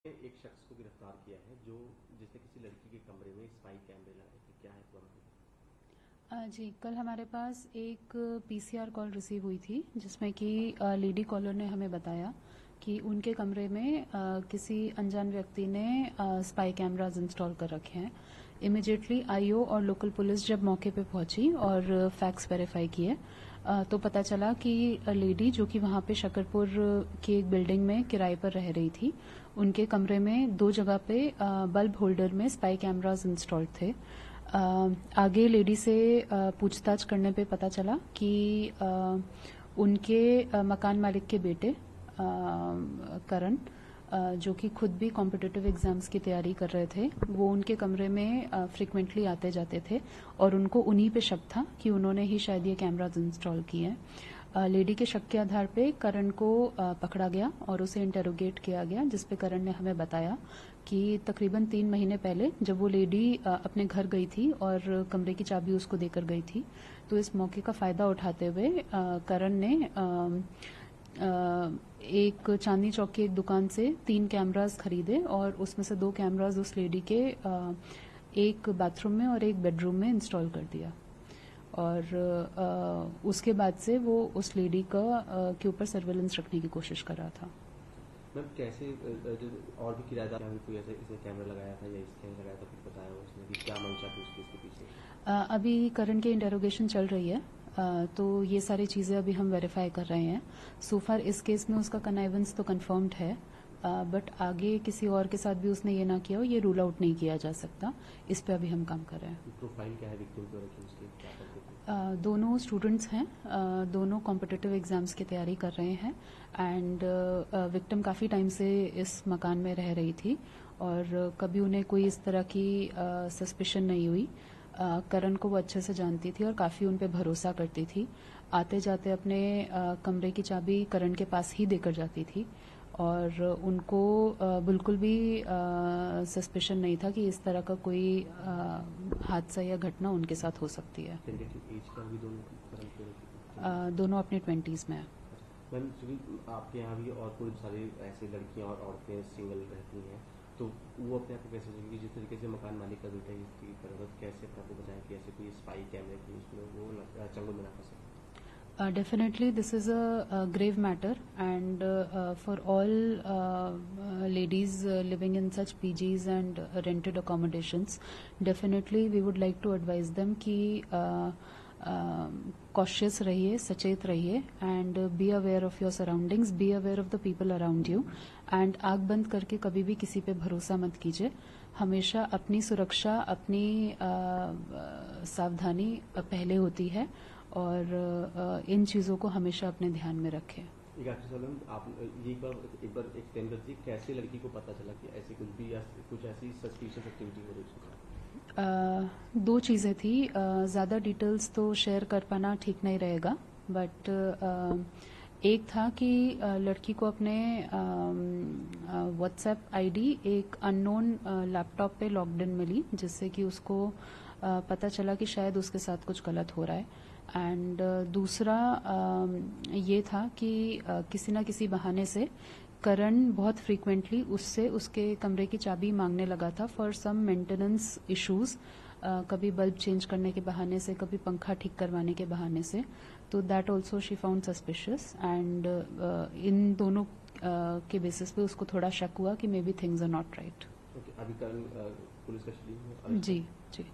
एक शख्स को गिरफ्तार किया है जिसने किसी लड़की के कमरे में स्पाई कैमरे लगाए थे। क्या है पूरा? जी, कल हमारे पास एक पीसीआर कॉल रिसीव हुई थी जिसमें कि लेडी कॉलर ने हमें बताया कि उनके कमरे में किसी अनजान व्यक्ति ने स्पाई कैमराज इंस्टॉल कर रखे हैं। इमिडिएटली आईओ और लोकल पुलिस जब मौके पे पहुंची और फैक्ट्स वेरीफाई किए तो पता चला कि लेडी जो कि वहां पे शकरपुर की एक बिल्डिंग में किराए पर रह रही थी, उनके कमरे में 2 जगह पे बल्ब होल्डर में स्पाई कैमराज इंस्टॉल्ड थे। आगे लेडी से पूछताछ करने पे पता चला कि उनके मकान मालिक के बेटे करण, जो कि खुद भी कॉम्पिटिटिव एग्जाम्स की तैयारी कर रहे थे, वो उनके कमरे में फ्रिक्वेंटली आते जाते थे और उनको उन्हीं पे शक था कि उन्होंने ही शायद ये कैमराज इंस्टॉल किए हैं। लेडी के शक के आधार पे करण को पकड़ा गया और उसे इंटेरोगेट किया गया, जिसपे करण ने हमें बताया कि तकरीबन 3 महीने पहले जब वो लेडी अपने घर गई थी और कमरे की चाबी उसको देकर गई थी, तो इस मौके का फायदा उठाते हुए करण ने एक चांदनी चौक की एक दुकान से 3 कैमराज खरीदे और उसमें से 2 कैमराज उस लेडी के एक बाथरूम में और एक बेडरूम में इंस्टॉल कर दिया और उसके बाद से वो उस लेडी का के ऊपर सर्वेलेंस रखने की कोशिश कर रहा था। मैम कैसे और भी किराएदार भी कोई ऐसे इसने कैमरा लगाया था या इसने लगाया था, कुछ बताया उसने कि क्या मंशा थी उसकी इसके पीछे? अभी करण की इंटेरोगेशन चल रही है, तो ये सारी चीजें अभी हम वेरीफाई कर रहे हैं। सो फार इस केस में उसका कनाइवेंस तो कंफर्म्ड है, बट आगे किसी और के साथ भी उसने ये ना किया हो, ये रूल आउट नहीं किया जा सकता। इस पे अभी हम काम कर रहे हैं। प्रोफाइल क्या है विक्टिम की और एक्यूज की, क्या करते थे? दोनों स्टूडेंट्स हैं, दोनों कॉम्पिटिटिव एग्जाम्स की तैयारी कर रहे हैं एंड विक्टिम काफी टाइम से इस मकान में रह रही थी और कभी उन्हें कोई इस तरह की सस्पिशन नहीं हुई। करण को वो अच्छे से जानती थी और काफी उन पे भरोसा करती थी। आते जाते अपने कमरे की चाबी करण के पास ही देकर जाती थी और उनको बिल्कुल भी सस्पिशन नहीं था कि इस तरह का कोई हादसा या घटना उनके साथ हो सकती है। एज का भी दोनों अपने 20s में है। मैम आपके यहाँ भी और कोई सारी ऐसी लड़कियाँ और औरतें सिंगल रहती हैं, तो वो अपने आप को कैसे सोचेंगे? जिस तरीके से मकान मालिक का बेटा इसकी तरह कैसे अपने आप को बचाएं कि ऐसे कोई स्पाई कैमरे की उसमें वो चंगुल में ना फंसे? Definitely, this is a grave matter, and for all ladies living in such PGs and rented accommodations, definitely we would like to advise them कि cautious रहिए, सचेत रहिए, and be aware of your surroundings, be aware of the people around you, and आँख बंद करके कभी भी किसी पे भरोसा मत कीजिए। हमेशा अपनी सुरक्षा, अपनी सावधानी पहले होती है और इन चीजों को हमेशा अपने ध्यान में रखें। एक आखिरी सवाल, आप ये एक बार एक्सप्लेन करती कैसे लड़की को पता चला कि ऐसी कुछ भी या कुछ ऐसी सस्पिशियस एक्टिविटी हो रही है? 2 चीजें थी, ज्यादा डिटेल्स तो शेयर कर पाना ठीक नहीं रहेगा, बट एक था कि लड़की को अपने व्हाट्सएप आईडी एक अननोन लैपटॉप पे लॉग्ड इन मिली, जिससे कि उसको पता चला कि शायद उसके साथ कुछ गलत हो रहा है। एंड दूसरा ये था कि किसी न किसी बहाने से करण बहुत फ्रीक्वेंटली उससे उसके कमरे की चाबी मांगने लगा था फॉर सम मेंटेनेंस इश्यूज, कभी बल्ब चेंज करने के बहाने से, कभी पंखा ठीक करवाने के बहाने से। तो that also she found suspicious and इन दोनों के बेसिस पे उसको थोड़ा शक हुआ कि may be things are not right. अभी करण पुलिस कस्टडी में? जी जी।